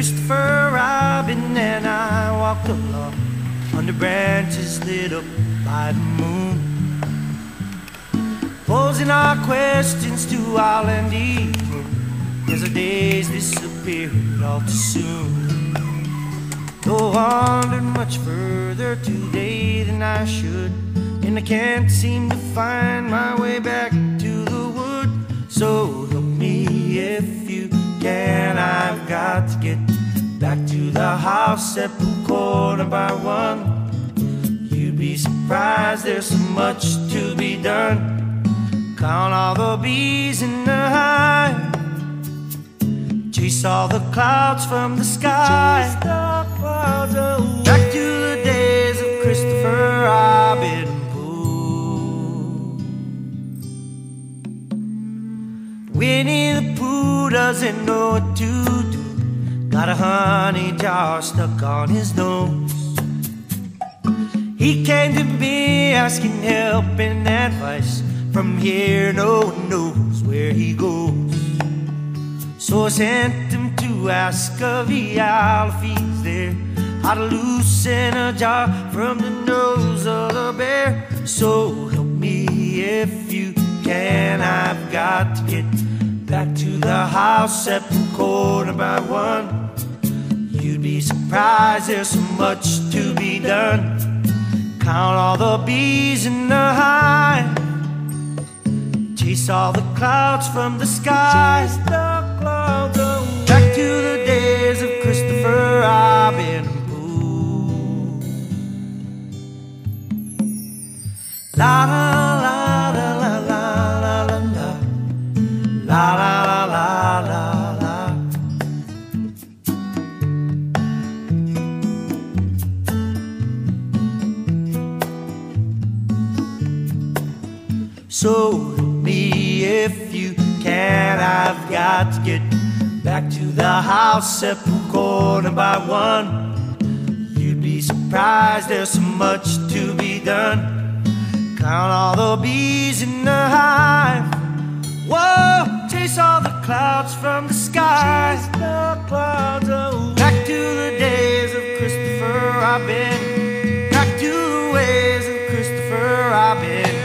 Christopher Robin and I walked along under branches lit up by the moon, posing our questions to our land eagle as our days disappeared all too soon. Though I wandered much further today than I should, and I can't seem to find my way back to the wood. So help me if you can, I've got to get back to the house at Blue Corner by 1. You'd be surprised, there's so much to be done. Count all the bees in the hive, chase all the clouds from the sky. Chase the clouds away. Back to the days of Christopher Robin. Winnie the Pooh doesn't know what to do, got a honey jar stuck on his nose. He came to me asking help and advice. From here no one knows where he goes. So I sent him to ask of Eeyore if he's there, how to loosen a jar from the nose of the bear. So help me if you can, I've got to get back to the house at Blue Corner by 1. You'd be surprised, there's so much to be done. Count all the bees in the hive, chase all the clouds from the sky. Chase the clouds away. Back to the days of Christopher Robin Pooh. La la la la la la la la la la la la la. So help me if you can, I've got to get back to the house at Blue Corner by 1. You'd be surprised, there's so much to be done. Count all the bees in the hive, whoa, chase all the clouds from the sky. Chase the clouds away. Back to the days of Christopher Robin, back to the ways of Christopher Robin.